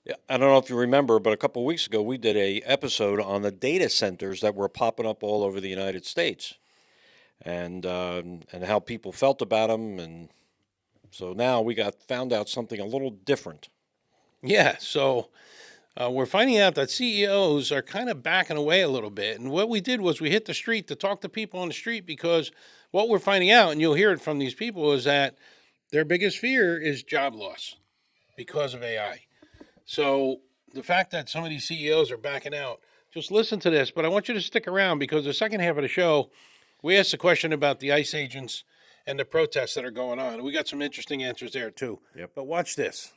Yeah, I don't know if you remember, but a couple of weeks ago we did a episode on the data centers that were popping up all over the United States, and how people felt about them, and so now we got found out something a little different. Yeah, so we're finding out that CEOs are kind of backing away a little bit. And what we did was we hit the street to talk to people on the street because what we're finding out, and you'll hear it from these people, is that their biggest fear is job loss because of AI. So the fact that some of these CEOs are backing out, just listen to this. But I want you to stick around because the second half of the show, we asked a question about the ICE agents and the protests that are going on. We got some interesting answers there too. Yep. But watch this.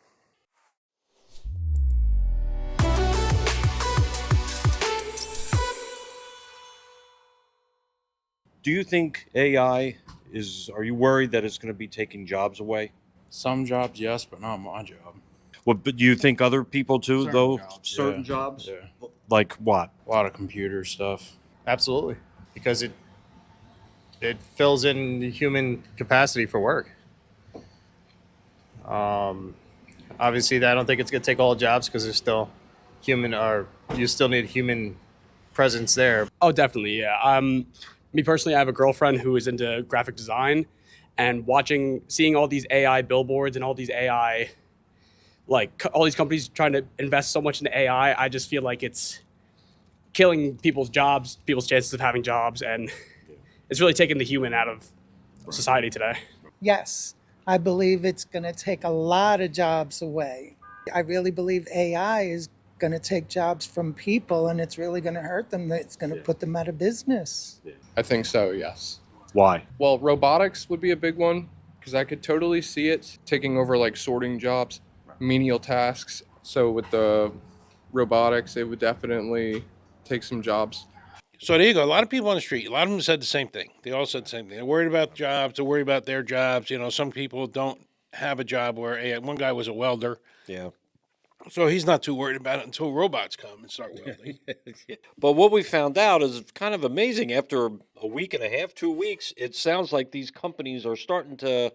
Do you think AI is? Are you worried that it's going to be taking jobs away? Some jobs, yes, but not my job. What? But do you think other people too, Certain though? jobs, Certain yeah. jobs, Yeah. like what? A lot of computer stuff. Absolutely, because it fills in the human capacity for work. Obviously, I don't think it's going to take all jobs because there's still human, or you still need human presence there. Oh, definitely, yeah. Me personally, I have a girlfriend who is into graphic design, and seeing all these AI billboards and all these AI, all these companies trying to invest so much into AI, I just feel like it's killing people's jobs, people's chances of having jobs, and it's really taking the human out of society today. Yes, I believe it's going to take a lot of jobs away. I really believe AI is going to take jobs from people and it's really going to hurt them. It's going to put them out of business. I think so, yes. Why? Well, robotics would be a big one because I could totally see it taking over like sorting jobs, menial tasks. So with the robotics, it would definitely take some jobs. So there you go. A lot of people on the street, a lot of them said the same thing. They all said the same thing. They're worried about jobs. They're worried about their jobs. You know, some people don't have a job where one guy was a welder. Yeah. So he's not too worried about it until robots come and start welding. But what we found out is kind of amazing. After a week and a half, 2 weeks, it sounds like these companies are starting to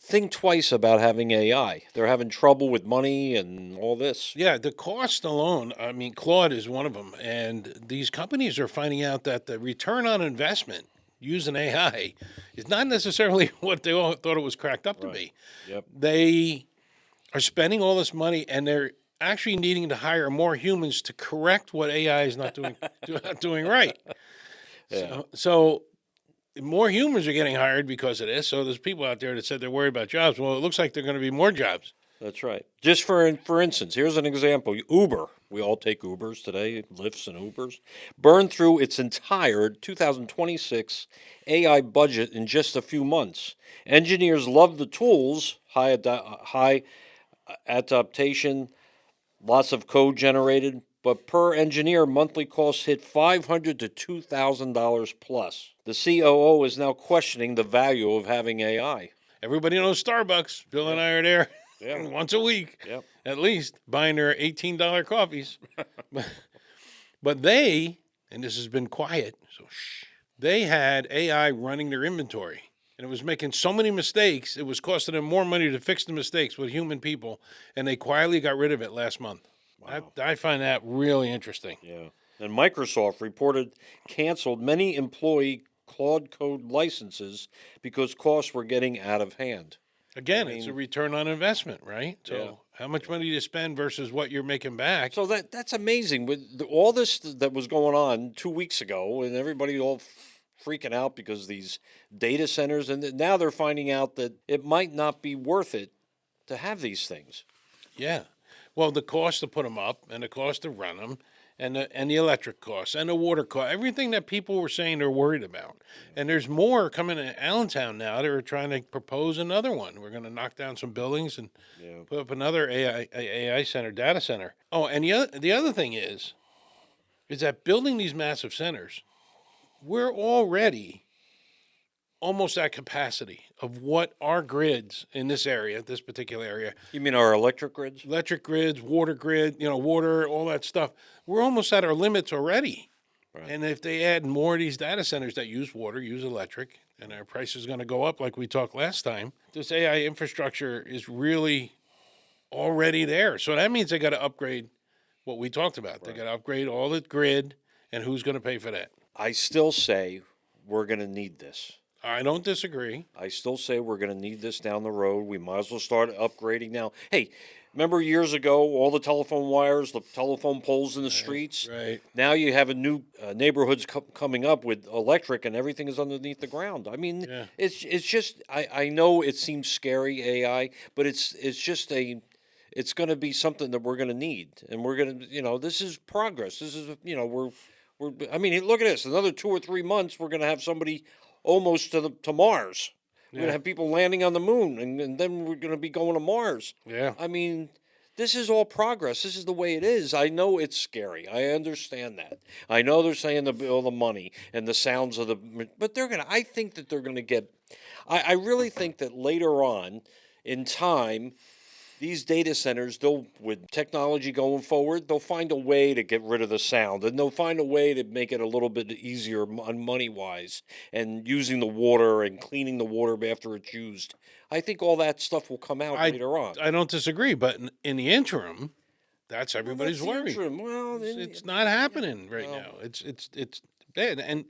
think twice about having AI. They're having trouble with money and all this. Yeah, the cost alone, I mean, Claude is one of them. And these companies are finding out that the return on investment using AI is not necessarily what they all thought it was cracked up to be. Yep. They are spending all this money and they're actually needing to hire more humans to correct what AI is not doing not doing right. Yeah. So more humans are getting hired because of this. So there's people out there that said they're worried about jobs. Well, it looks like they're going to be more jobs. That's right. Just for instance, here's an example. Uber, we all take Ubers today, Lyfts and Ubers, burned through its entire 2026 AI budget in just a few months. Engineers love the tools, high adaptation, lots of code generated, but per engineer, monthly costs hit $500 to $2,000 plus. The COO is now questioning the value of having AI. Everybody knows Starbucks. Bill and I are there Yeah. once a week, Yep. at least, buying their $18 coffees. But they, and this has been quiet, so shh, they had AI running their inventory. And it was making so many mistakes, it was costing them more money to fix the mistakes with human people. And they quietly got rid of it last month. Wow. I find that really interesting. Yeah. And Microsoft reported canceled many employee Claude Code licenses because costs were getting out of hand. Again, I it's a mean- return on investment, right? So Yeah. how much money do you spend versus what you're making back? So that's amazing. With all this that was going on 2 weeks ago, and everybody all freaking out because these data centers, and now they're finding out that it might not be worth it to have these things. Yeah. Well, the cost to put them up and the cost to run them and the electric costs and the water cost, everything that people were saying they're worried about. And there's more coming to Allentown now. They're trying to propose another one. We're going to knock down some buildings and Yeah. put up another AI center, data center. Oh, and the other thing is that building these massive centers, we're already almost at capacity of what our grids in this area, this particular area, You mean our electric grids? electric grids, water grid, water, all that stuff. We're almost at our limits already. Right. And if they add more of these data centers that use water, use electric, and our price is going to go up like we talked last time, this AI infrastructure is really already there. So that means they got to upgrade what we talked about. They got to upgrade all the grid, and who's going to pay for that? I still say we're going to need this. I don't disagree. I still say we're going to need this down the road. We might as well start upgrading now. Hey, remember years ago, all the telephone wires, the telephone poles in the streets? Right. Now you have a new neighborhoods coming up with electric, and everything is underneath the ground. I mean, Yeah. it's just I know it seems scary AI, but it's just it's going to be something that we're going to need, and we're going to this is progress. This is we're I mean, look at this. Another 2 or 3 months, we're going to have somebody almost to Mars. We're going to have people landing on the moon, and then we're going to be going to Mars. Yeah. I mean, this is all progress. This is the way it is. I know it's scary. I understand that. I know they're saying all the money and the sounds of but I think that they're gonna get. I really think that later on, in time, these data centers, with technology going forward, they'll find a way to get rid of the sound, and they'll find a way to make it a little bit easier on money wise, and using the water and cleaning the water after it's used. I think all that stuff will come out later on. I don't disagree, but in the interim, that's everybody's Well, that's the worry. interim. Well, It's not happening right now. It's bad, and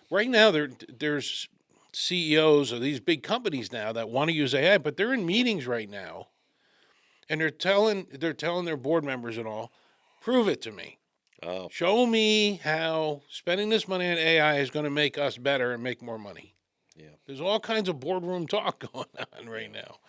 right now there's CEOs of these big companies now that want to use AI, but they're in meetings right now, and they're telling their board members and all, prove it to me. Oh. Show me how spending this money on AI is going to make us better and make more money. Yeah. There's all kinds of boardroom talk going on right now,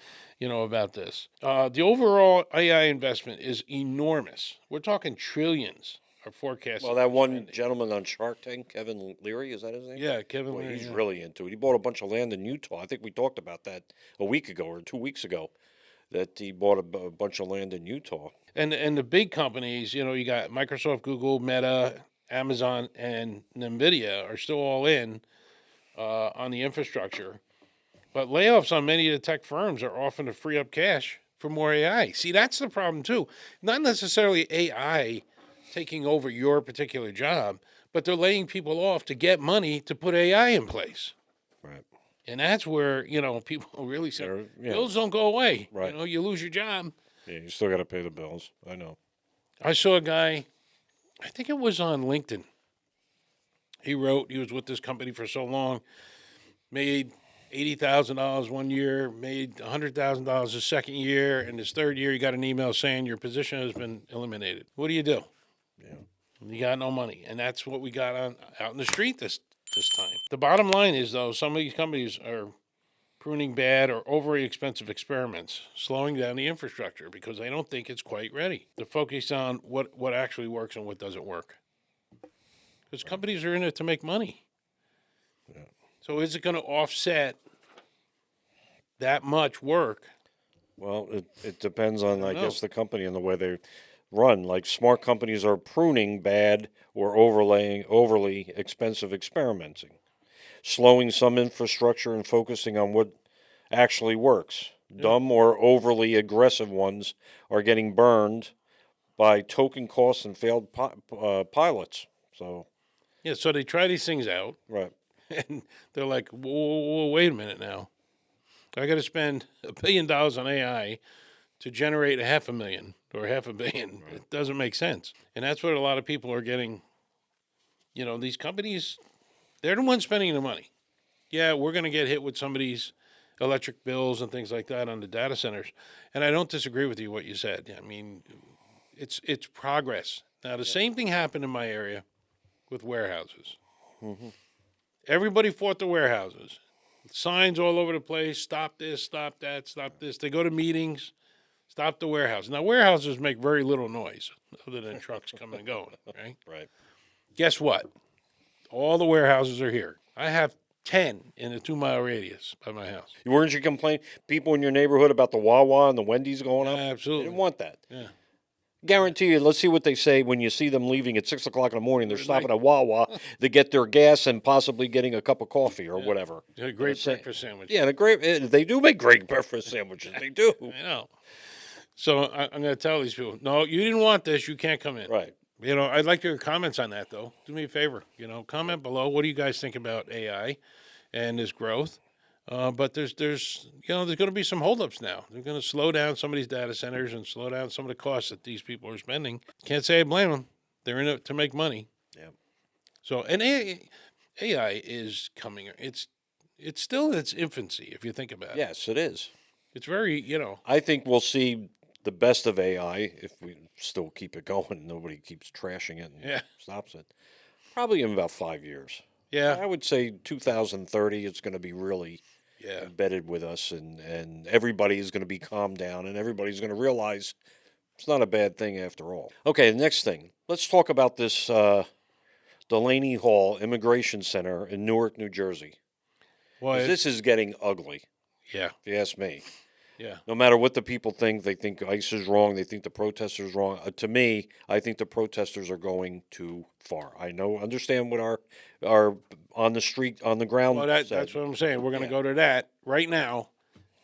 about this. The overall AI investment is enormous. We're talking trillions are forecasted. Well, that one gentleman on Shark Tank, Kevin Leary, is that his name? Yeah, Kevin Boy, Leary, he's yeah. really into it. He bought a bunch of land in Utah. I think we talked about that a week ago or 2 weeks ago, that he bought a bunch of land in Utah. And the big companies, you got Microsoft, Google, Meta, Amazon, and NVIDIA are still all in on the infrastructure. But layoffs on many of the tech firms are often to free up cash for more AI. See, that's the problem too. Not necessarily AI taking over your particular job, but they're laying people off to get money to put AI in place. Right. And that's where, people really say, Yeah. bills don't go away. Right. You lose your job. Yeah, you still got to pay the bills. I know. I saw a guy, I think it was on LinkedIn. He was with this company for so long, made $80,000 one year, made $100,000 his second year, and his third year he got an email saying your position has been eliminated. What do? Yeah. You got no money, and that's what we got out in the street this time. The bottom line is, though, some of these companies are pruning bad or overly expensive experiments, slowing down the infrastructure because they don't think it's quite ready. They're focused on what actually works and what doesn't work. Because companies are in it to make money. Yeah. So is it going to offset that much work? Well, it depends on, I know. guess, the company and the way they run. Like, smart companies are pruning bad or overly expensive experimenting, slowing some infrastructure and focusing on what actually works. Dumb or overly aggressive ones are getting burned by token costs and failed pilots. So, Yeah, so they try these things out, right. and they're like, whoa, wait a minute now. I got to spend $1 billion on AI to generate $500,000 or $500 million. It doesn't make sense. And that's what a lot of people are getting. These companies, they're the ones spending the money. Yeah, we're going to get hit with some of these electric bills and things like that on the data centers. And I don't disagree with you what you said. I mean, it's progress. Now, the same thing happened in my area with warehouses. Mm-hmm. Everybody fought the warehouses. Signs all over the place. Stop this, stop that, stop this. They go to meetings. Stop the warehouse. Now, warehouses make very little noise other than trucks coming and going, right? Right. Guess what? All the warehouses are here. I have 10 in a 2-mile radius by my house. Weren't you complaining, people in your neighborhood, about the Wawa and the Wendy's going up? Absolutely. They didn't want that. Yeah. Guarantee you, let's see what they say when you see them leaving at 6 o'clock in the morning. They're stopping at Wawa to get their gas and possibly getting a cup of coffee or whatever. They're a great breakfast sandwich. Yeah, they do make great breakfast sandwiches. They do. I know. So I'm going to tell these people, no, you didn't want this. You can't come in. Right. I'd like your comments on that, though. Do me a favor. Comment below. What do you guys think about AI and this growth? But there's there's going to be some holdups now. They're going to slow down some of these data centers and slow down some of the costs that these people are spending. Can't say I blame them. They're in it to make money. Yeah. So, and AI is coming. It's still in its infancy if you think about it. Yes, it is. It's very I think we'll see the best of AI if we still keep it going. Nobody keeps trashing it and Yeah. stops it. Probably in about 5 years. yeah I would say 2030, it's going to be really yeah. embedded with us, and everybody is going to be calmed down, and everybody's going to realize it's not a bad thing after all. Okay, the next thing. Let's talk about this Delaney Hall Immigration Center in Newark, New Jersey. Well, 'Cause this is getting ugly, yeah if you ask me. yeah. No matter what the people think, they think ICE is wrong. They think the protesters wrong. To me, I think the protesters are going too far. I understand what our on the street on the ground. Well, said. that's what I'm saying. We're going to Yeah. go to that right now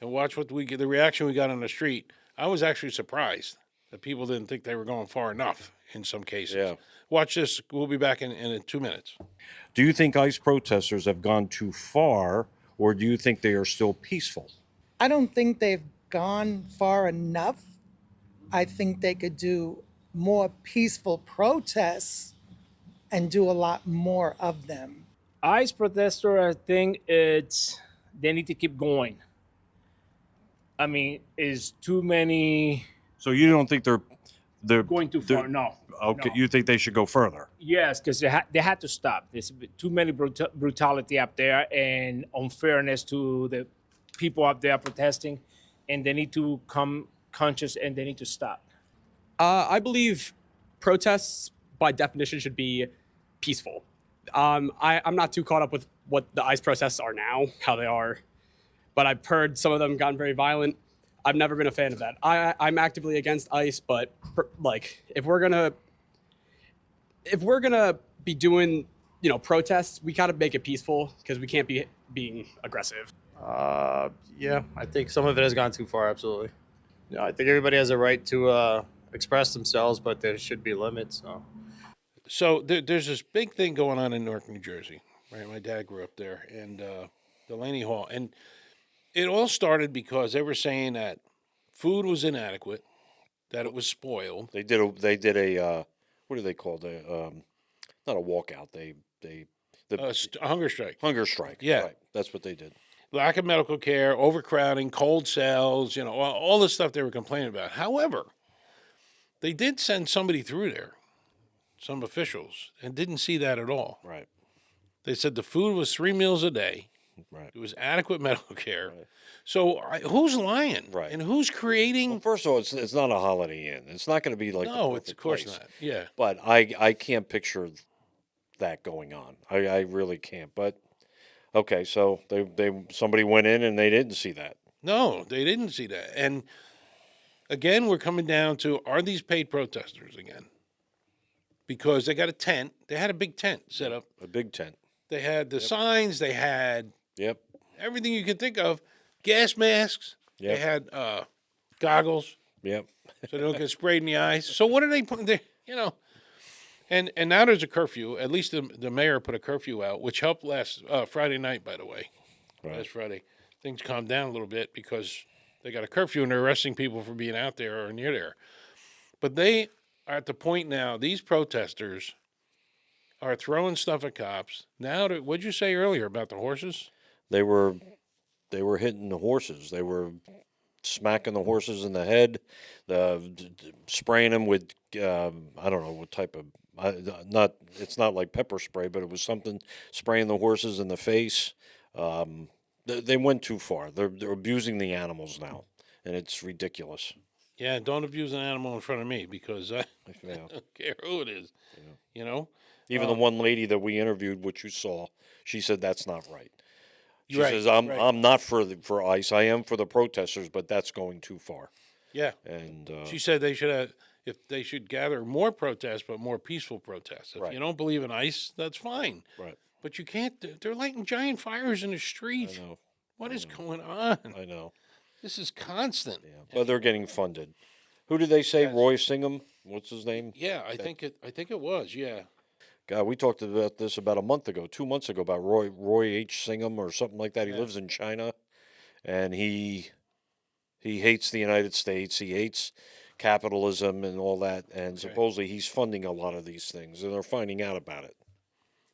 and watch what we get. The reaction we got on the street. I was actually surprised that people didn't think they were going far enough in some cases. Yeah. Watch this. We'll be back in 2 minutes. Do you think ICE protesters have gone too far, or do you think they are still peaceful? I don't think they've gone far enough. I think they could do more peaceful protests and do a lot more of them. ICE protester, I think they need to keep going. I mean, is too many So you don't think they're going too far? No. Okay, no. you think they should go further? Yes, because they had to stop. There's too many brutality up there and unfairness to the people up there protesting, and they need to come conscious and they need to stop. I believe protests, by definition, should be peaceful. I'm not too caught up with what the ICE protests are now, how they are, but I've heard some of them gotten very violent. I've never been a fan of that. I'm actively against ICE, but like if we're gonna be doing protests, we gotta make it peaceful because we can't be being aggressive. Yeah, I think some of it has gone too far. Absolutely. Yeah, I think everybody has a right to express themselves, but there should be limits. So there's this big thing going on in Newark, New Jersey. Right, my dad grew up there, and Delaney Hall, and it all started because they were saying that food was inadequate, that it was spoiled. They did a what do they call it? Not a walkout. The A hunger strike. hunger strike. Yeah. Right. That's what they did. Lack of medical care, overcrowding, cold cells, all the stuff they were complaining about. However, they did send somebody through there, some officials, and didn't see that at all. Right. They said the food was 3 meals a day. Right. It was adequate medical care. Right. So who's lying? Right. And who's creating? Well, first of all, it's not a Holiday Inn. It's not going to be like No, the it's of perfect course place. not. Yeah. But I can't picture that going on. I really can't. But okay, so somebody went in and they didn't see that. No, they didn't see that. And again, we're coming down to, are these paid protesters again? Because they got a tent. They had a big tent set up. A big tent. They had the signs. They had Yep. everything you could think of. Gas masks. Yep. They had goggles Yep. so they don't get sprayed in the eyes. So what are they putting there? And now there's a curfew. At least the mayor put a curfew out, which helped last Friday night, by the way. Right. Last Friday. Things calmed down a little bit because they got a curfew and they're arresting people for being out there or near there. But they are at the point now, these protesters are throwing stuff at cops. Now, what'd you say earlier about the horses? They were hitting the horses. They were smacking the horses in the head, spraying them with I don't know what type of it's not like pepper spray, but it was something, spraying the horses in the face. They went too far. They're abusing the animals now, and it's ridiculous. Yeah, don't abuse an animal in front of me because I Yeah. don't care who it is. Even the one lady that we interviewed, which you saw, she said that's not right. She Right, says I'm right. I'm not for ICE. I am for the protesters, but that's going too far. Yeah. And She said they should gather more protests, but more peaceful protests. If Right. you don't believe in ICE, that's fine. right. But you can't. They're lighting giant fires in the I street. know. What is going on? I know. This is constant. Yeah. But they're getting funded. Who did they say? Yes. Roy Singham? What's his name? Yeah, I think it was. Yeah. God, we talked about this about a month ago, 2 months ago, about Roy H. Singham or something like that. He Yeah. lives in China, and he hates the United States. He hates capitalism and all that. And supposedly he's funding a lot of these things, and they're finding out about it.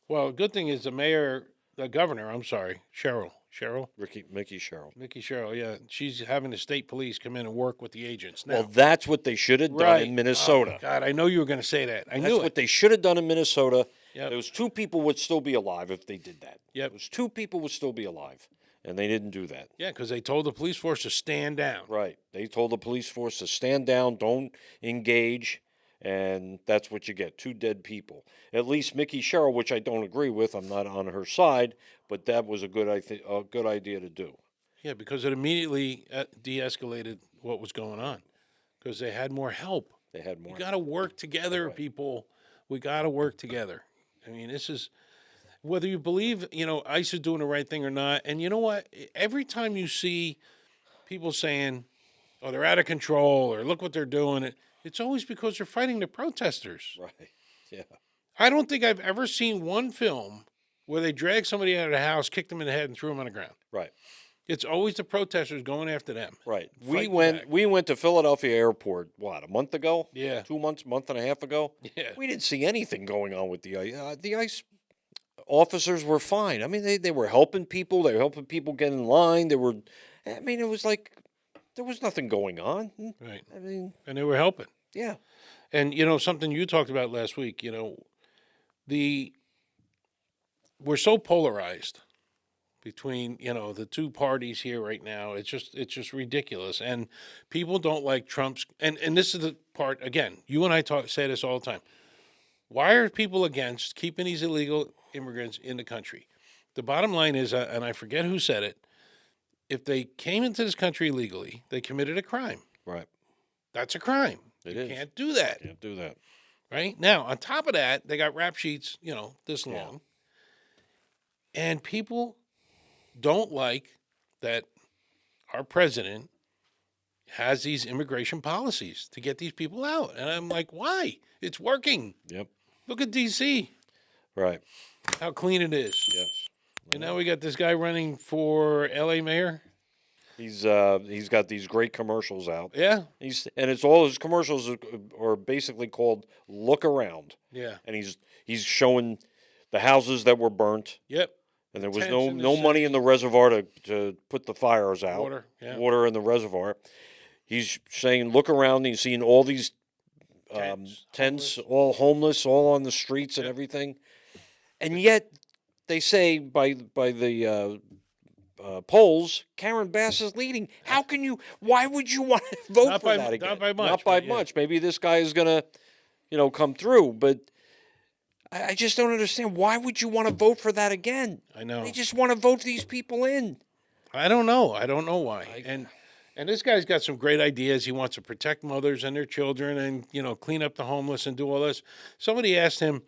Well, good thing is the governor, I'm sorry, Mickey Sherrill. Mickey Sherrill, yeah, she's having the state police come in and work with the agents now. Well, that's what they should have done right. in Oh, Minnesota. God, I know you were going to say that. I That's knew what it. they should have done in Minnesota. Yep. Those two people would still be alive if they did that. Yep. Those two people would still be alive, and they didn't do that. Yeah, because they told the police force to stand down. Right. They told the police force to stand down, don't engage, and that's what you get. Two dead people. At least Mickey Sherrill, which I don't agree with. I'm not on her side, but that was a good idea to do. Yeah, because it immediately de-escalated what was going on because they had more help. They had more. You got to work together, Right. people. We got to work together. I mean, this is whether you believe, ICE is doing the right thing or not. And you know what? Every time you see people saying, "Oh, they're out of control," or "Look what they're doing," it's always because they're fighting the protesters. Right. Yeah. I don't think I've ever seen one film where they dragged somebody out of the house, kicked them in the head, and threw them on the ground. Right. It's always the protesters going after them. Right. Fighting back. We went to Philadelphia Airport, what, a month ago? Yeah. 2 months, month and a half ago? Yeah. We didn't see anything going on with the ICE. The ICE officers were fine. I mean, they were helping people. They were helping people get in line. It was like there was nothing going on. Right. I mean, And they were helping. yeah. And something you talked about last week, we're so polarized between, the two parties here right now. It's just ridiculous. And people don't like Trump's and this is the part again, you and I say this all the time. Why are people against keeping these illegal immigrants in the country? The bottom line is, and I forget who said it, if they came into this country illegally, they committed a crime. Right. That's a crime. It you is. can't do that. Can't do that. Right? Now, on top of that, they got rap sheets, this long. And people don't like that our president has these immigration policies to get these people out. And I'm like, why? It's working. Yep. Look at D.C., Right. how clean it is. Yes. And now we got this guy running for L.A. mayor. He's got these great commercials out. Yeah. And it's all his commercials are basically called "Look Around," Yeah. and he's showing the houses that were burnt, Yep. and there was Tents in the no money in the reservoir to put the fires out. Water, yeah. Water in the reservoir. He's saying, "Look around," and he's seeing all these tents, all homeless, all on the streets and everything, and yet they say by the polls, Karen Bass is leading. How can you? Why would you want to vote Not for by- that again? not by much, Not by but yeah. much. Maybe this guy is gonna, come through. But I just don't understand. Why would you want to vote for that again? I know. They just want to vote these people in. I don't know. I don't know why. And this guy's got some great ideas. He wants to protect mothers and their children and, clean up the homeless and do all this. Somebody asked him,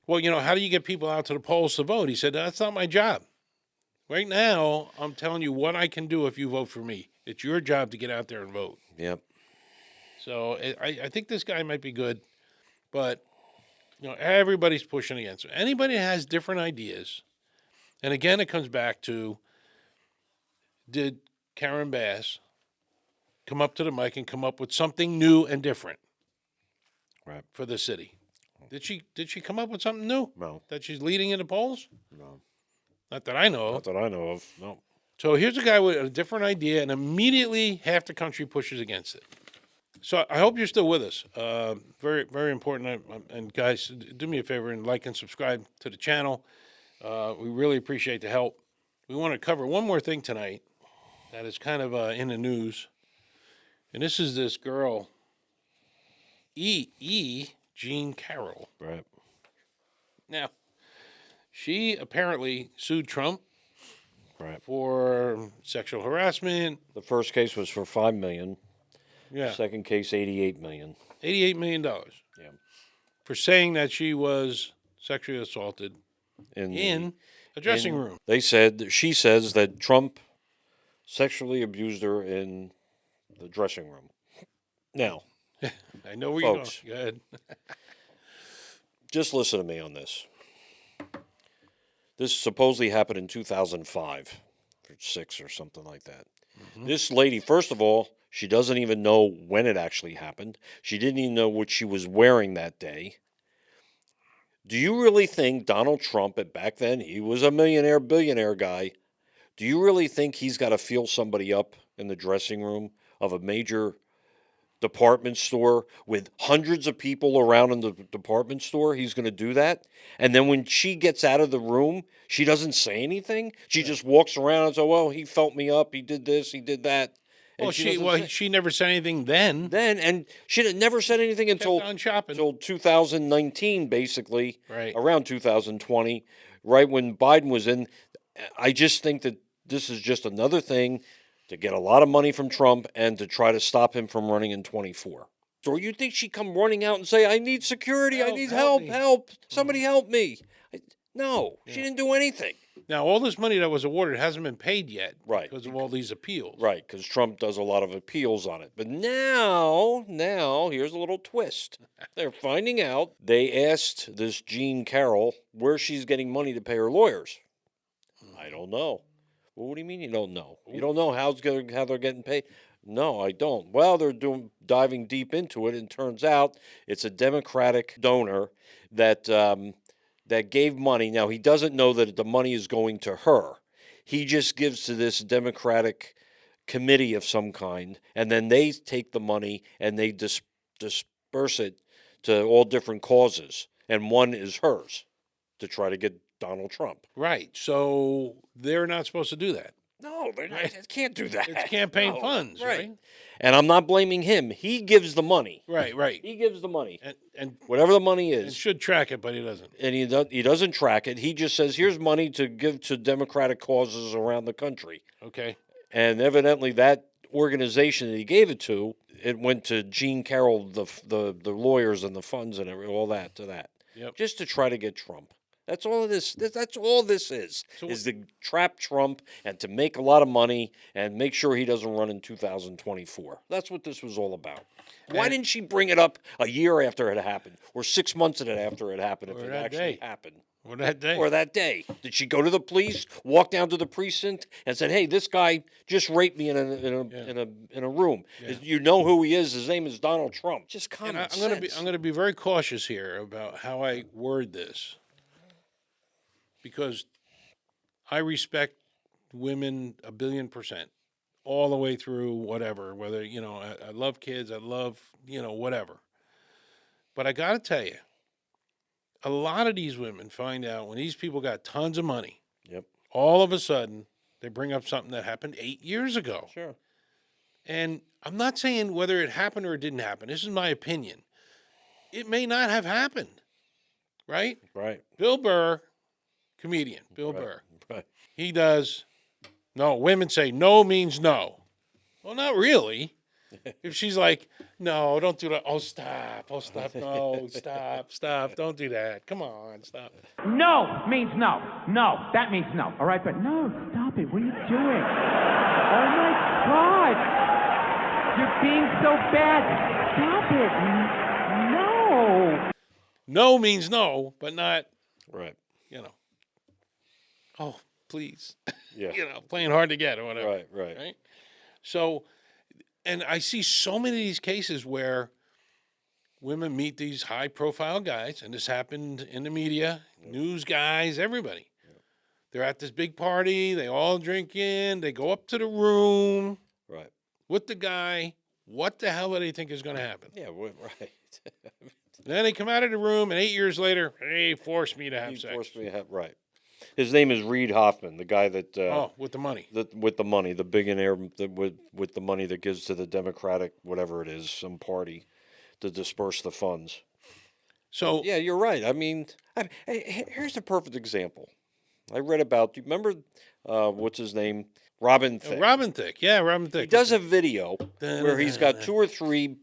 well, how do you get people out to the polls to vote? He said, that's not my job. Right now, I'm telling you what I can do if you vote for me. It's your job to get out there and vote. Yep. So I think this guy might be good, but, everybody's pushing against him. Anybody that has different ideas, and again, it comes back to, did Karen Bass come up to the mic and come up with something new and different Right. for the city? Did she come up with something new? No. That she's leading in the polls? No. Not that I know Not of. that I know of. No. So here's a guy with a different idea, and immediately half the country pushes against it. So I hope you're still with us. Very, very important. And guys, do me a favor and like and subscribe to the channel. We really appreciate the help. We want to cover one more thing tonight that is kind of in the news. And this is this girl, Jean Carroll. Right. Now, she apparently sued Trump Right. for sexual harassment. The first case was for $5 million. Yeah, Second case, $88 million. $88 million Yeah. for saying that she was sexually assaulted in a dressing room. She says that Trump sexually abused her in the dressing room. Now, I know where you're going. Folks. Go ahead. just listen to me on this. This supposedly happened in 2005 or 6 or something like that. This lady, first of all, she doesn't even know when it actually happened. She didn't even know what she was wearing that day. Do you really think Donald Trump, back then, he was a millionaire, billionaire guy, do you really think he's got to feel somebody up in the dressing room of a major department store with hundreds of people around in the department store? He's going to do that? And then when she gets out of the room, she doesn't say anything? She just walks around and says, well, he felt me up, he did this, he did that. And She never said anything then. and she never said anything until on shopping. until 2019, basically, Right. around 2020, right when Biden was in. I just think that this is just another thing to get a lot of money from Trump and to try to stop him from running in 24. Or you think she'd come running out and say, I need security, I need help help, me." somebody help me. No, she didn't do anything. Now, all this money that was awarded hasn't been paid yet, Right. Because of all these appeals, Right, because Trump does a lot of appeals on it. But now, here's a little twist. They're finding out they asked this Jean Carroll where she's getting money to pay her lawyers. I don't know. Well, what do you mean you don't know? You don't know how they're getting paid? No, I don't. Well, they're diving deep into it, and turns out it's a Democratic donor that that gave money. Now, he doesn't know that the money is going to her. He just gives to this Democratic committee of some kind, and then they take the money and they disperse it to all different causes, and one is hers to try to get Donald Trump. right? So they're not supposed to do that. No, they can't do that. It's campaign No, funds, right? And I'm not blaming him. He gives the money. Right. He gives the money. And Whatever the money and is. should track it, but he doesn't. And he doesn't track it. He just says, here's money to give to Democratic causes around the country. Okay. And evidently that organization that he gave it to, it went to Jean Carroll, the lawyers and the funds and all that to that. Yep. Just to try to get Trump. That's all this. That's all this is to trap Trump and to make a lot of money and make sure he doesn't run in 2024. That's what this was all about. Why didn't she bring it up a year after it happened, or 6 months after it happened, if Or it that actually day. happened? Or that day. Or that day. Did she go to the police, walk down to the precinct, and said, "Hey, this guy just raped me in a room. You know who he is? His name is Donald Trump." Just common And sense. I'm gonna be very cautious here about how I word this, because I respect women 1,000,000%, all the way through whatever. Whether I love kids, I love whatever. But I got to tell you, a lot of these women find out when these people got tons of money. Yep. All of a sudden, they bring up something that happened 8 years ago. Sure. And I'm not saying whether it happened or it didn't happen. This is my opinion. It may not have happened, right? Right. Bill Burr, comedian, Bill Burr. Right. He does, no, women say no means no. Well, not really. If she's like, no, don't do that. Oh, stop. No, stop. Don't do that. Come on, stop. No means no. No, that means no. All right, but no, stop it. What are you doing? Oh my God. You're being so bad. Stop it. No. No means no, but not, Right. oh, please. Yeah. Playing hard to get or whatever. Right. So, and I see so many of these cases where women meet these high profile guys, and this happened in the media, news guys, everybody. They're at this big party, they all drink in, they go up to the room Right. with the guy. What the hell do they think is going to happen? Yeah. Right. Then they come out of the room, and 8 years later, hey, forced me to have He sex. forced me to have right. His name is Reed Hoffman, the guy that With the money. with the money, the billionaire with the money that gives to the Democratic whatever it is, some party, to disperse the funds. So, Yeah, you're right. I mean, here's a perfect example. I read about. Do you remember what's his name? Robin Thicke. Robin Thicke. Yeah, Robin Thicke. He does a video where he's got 2 or 3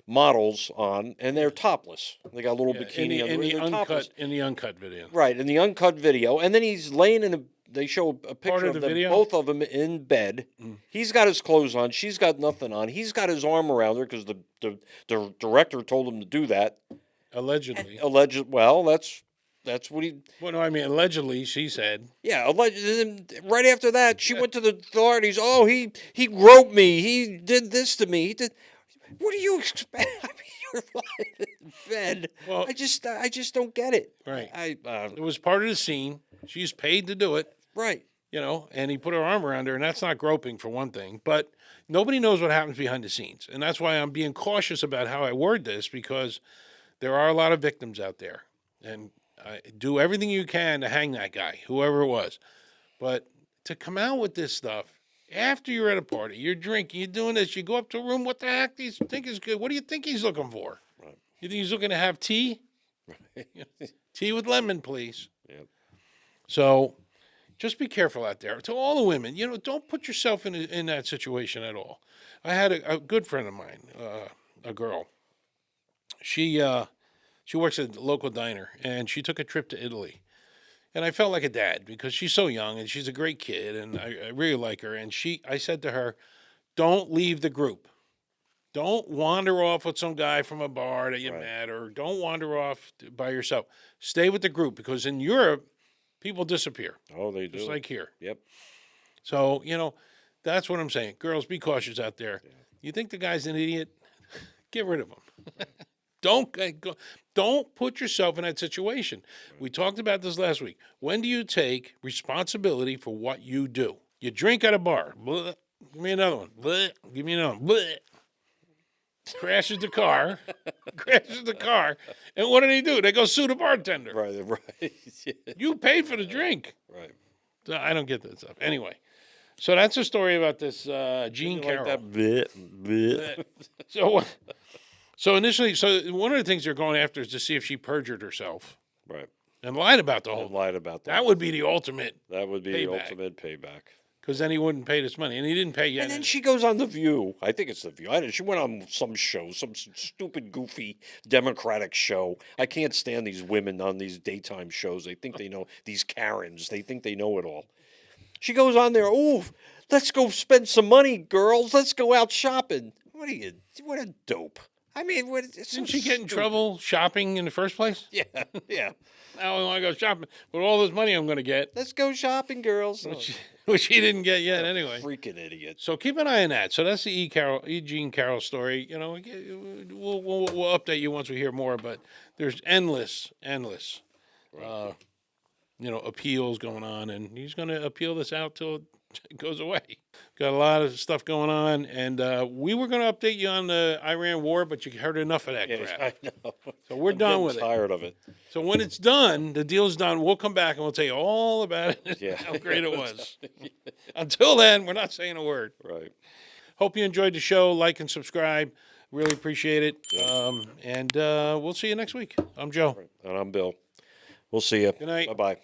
models on, and they're topless. They got a little bikini in the they're topless. uncut video. Right, in the uncut video, and then he's laying in a. They show a picture of of the them, video? both of them in bed. He's got his clothes on. She's got nothing on. He's got his arm around her because the director told him to do that. Allegedly. Alleged. Well, that's what he. Well, no, I mean, allegedly, she said. Yeah, alleged. And then right after that, she went to the authorities. Oh, he groped me. He did this to me. He did. What do you expect? I mean, you're lying in bed. Well- I just don't get it. Right. I It was part of the scene. She's paid to do it, right. and he put her arm around her, and that's not groping for one thing. But nobody knows what happens behind the scenes. And that's why I'm being cautious about how I word this, because there are a lot of victims out there. And do everything you can to hang that guy, whoever it was. But to come out with this stuff after you're at a party, you're drinking, you're doing this, you go up to a room, what the heck do you think is good? What do you think he's looking for? Right. You think he's looking to have tea? Tea with lemon, please. Yep. So just be careful out there. To all the women, don't put yourself in that situation at all. I had a good friend of mine, a girl. She works at a local diner, and she took a trip to Italy. And I felt like a dad because she's so young, and she's a great kid, and I really like her. And I said to her, don't leave the group. Don't wander off with some guy from a bar that you met, or don't wander off by yourself. Stay with the group, because in Europe, people disappear, Oh, they do. just like here. Yep. So, that's what I'm saying. Girls, be cautious out there. You think the guy's an idiot? Get rid of him. Don't put yourself in that situation. We talked about this last week. When do you take responsibility for what you do? You drink at a bar. Bleh. Give me another one. Bleh. Give me another one. Bleh. Crashes the car. And what do? They go sue the bartender. Right. You paid for the drink. Right. So I don't get that stuff. Anyway, so that's a story about this Jean Carroll. Like that bit. So initially, one of the things they're going after is to see if she perjured herself Right. and lied about the I whole. lied about that. That would be the ultimate, That would be the payback. ultimate payback. because then he wouldn't pay this money, and he didn't pay yet. And then she goes on The View. I think it's The View. She went on some show, some stupid, goofy Democratic show. I can't stand these women on these daytime shows. They think they know, these Karens. They think they know it all. She goes on there, oh, let's go spend some money, girls. Let's go out shopping. What a dope. I mean, Didn't she get in trouble shopping in the first place? Yeah, yeah. Now I want to go shopping with all this money I'm going to get, Let's go shopping, girls. which she didn't get yet anyway. Freaking idiot. So keep an eye on that. So that's the E. Jean Carroll story. You know, we'll update you once we hear more. But there's endless, appeals going on, and he's going to appeal this out till it goes away. Got a lot of stuff going on, and we were going to update you on the Iran war, but you heard enough of that crap. I know. So we're I'm done getting with it. tired of it. So when it's done, the deal's done, we'll come back and we'll tell you all about it, Yeah. how great it was. Until then, we're not saying a word. Right. Hope you enjoyed the show. Like and subscribe. Really appreciate it. And we'll see you next week. I'm Joe. And I'm Bill. We'll see you. Good night. Bye-bye.